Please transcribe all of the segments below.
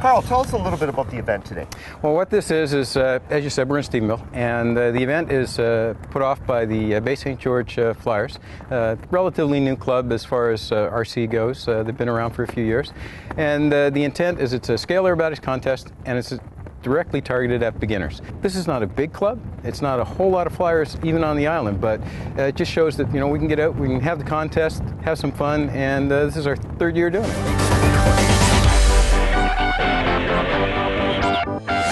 Carl, tell us a little bit about the event today. Well, what this is as you said, we're in Stevensville, and the event is put off by the St.George Fliers, relatively new club as far as RC goes. They've been around for a few years, and the intent is it's a scale aerobatics contest, and it's directly targeted at beginners. This is not a big club. It's not a whole lot of flyers even on the island, but it just shows that, you know, we can get out, we can have the contest, have some fun, and this is our third year doing it.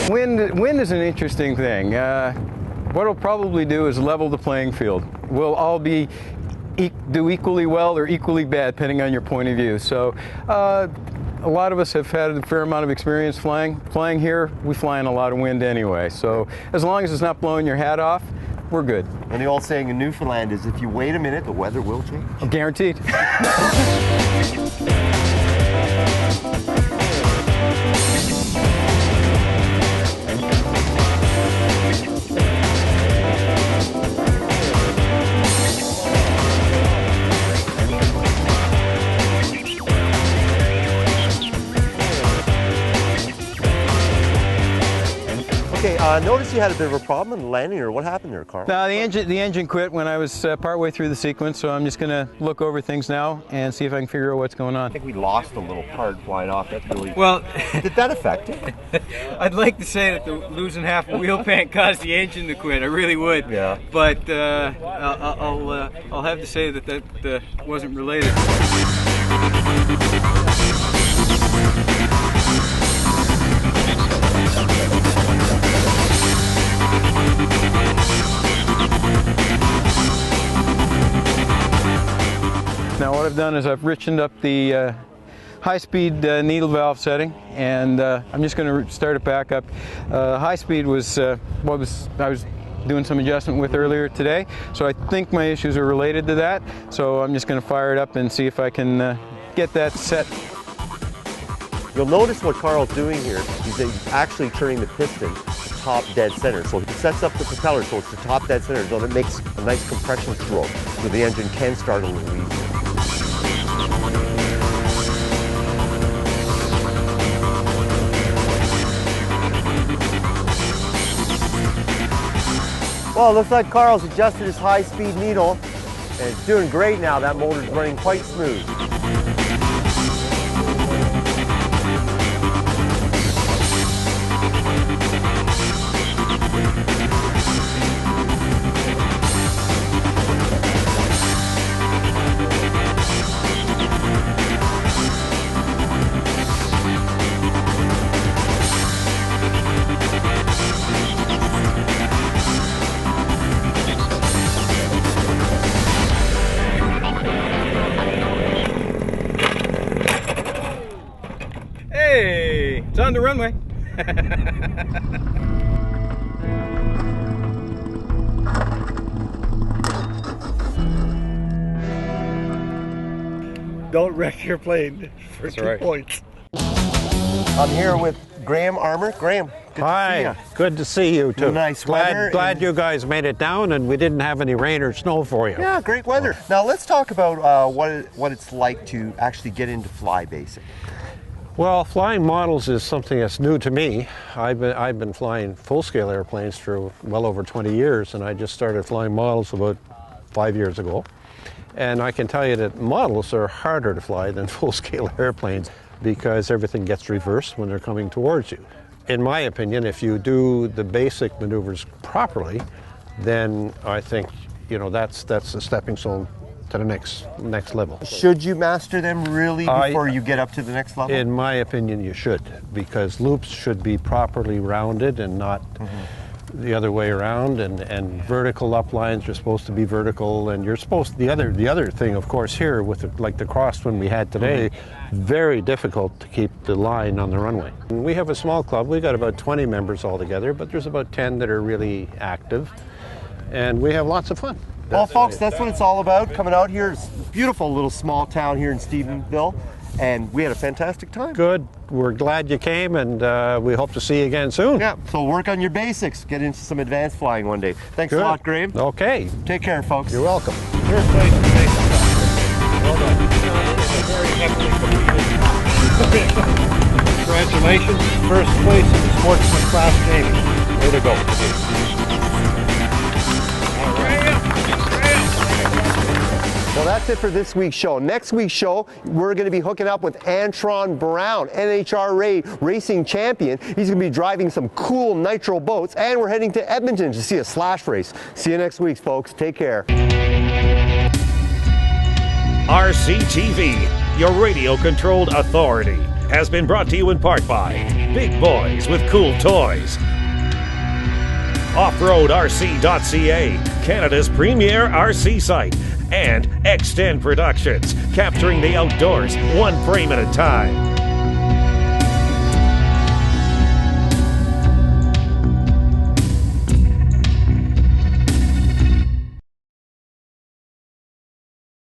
Wind is an interesting thing. What it'll probably do is level the playing field. We'll all do equally well or equally bad, depending on your point of view. So a lot of us have had a fair amount of experience flying. Flying here, we fly in a lot of wind anyway. So as long as it's not blowing your hat off, we're good. And the old saying in Newfoundland is, if you wait a minute, the weather will change. Guaranteed. Notice you had a bit of a problem in landing, or what happened there, Carl? No, the engine quit when I was partway through the sequence, so I'm just going to look over things now and see if I can figure out what's going on. I think we lost a little part flying off. That really... Well, did that affect it? I'd like to say that losing half a wheel pan caused the engine to quit. I really would. Yeah. But I'll have to say that wasn't related. Now what I've done is I've richened up the high-speed needle valve setting, and I'm just going to start it back up. High-speed was what I was doing some adjustment with earlier today, so I think my issues are related to that. So I'm just going to fire it up and see if I can get that set. You'll notice what Carl's doing here is that he's actually turning the piston to top dead center. So he sets up the propeller so it's the top dead center, so that makes a nice compression stroke, so the engine can start a little easier. Well, it looks like Carl's adjusted his high-speed needle, and it's doing great now. That motor's running quite smooth. Hey, it's on the runway. Don't wreck your plane for 2 points. I'm here with Graham Armour. Graham, good to see you. Good to see you too. Nice weather. Glad you guys made it down and we didn't have any rain or snow for you. Yeah, great weather. Now let's talk about what it's like to actually get into fly basic. Well, flying models is something that's new to me. I've been flying full-scale airplanes for well over 20 years, and I just started flying models about 5 years ago. And I can tell you that models are harder to fly than full-scale airplanes because everything gets reversed when they're coming towards you. In my opinion, if you do the basic maneuvers properly, then I think, you know, that's a stepping stone to the next level. Should you master them really before you get up to the next level? In my opinion, you should, because loops should be properly rounded and not the other way around, and vertical uplines are supposed to be vertical, and you're supposed the other thing, of course, here with like the crosswind we had today, very difficult to keep the line on the runway. And we have a small club. We got about 20 members altogether, but there's about 10 that are really active, and we have lots of fun. Well, folks, that's what it's all about. Coming out here, it's a beautiful little small town here in Stevensville, and we had a fantastic time. Good. We're glad you came, and we hope to see you again soon. Yeah, so work on your basics. Get into some advanced flying one day. Thanks a lot, Graham. Okay. Take care, folks. You're welcome. First place in basic. Well done. Very heavily completed. Congratulations. First place in the sportsman class Navy. Way to go. Well, that's it for this week's show. Next week's show, we're going to be hooking up with Antron Brown, NHRA racing champion. He's going to be driving some cool nitro boats, and we're heading to Edmonton to see a slash race. See you next week, folks. Take care. RCTV, your radio-controlled authority, has been brought to you in part by Big Boys with Cool Toys, OffroadRC.ca, Canada's premier RC site, and Extend Productions, capturing the outdoors one frame at a time.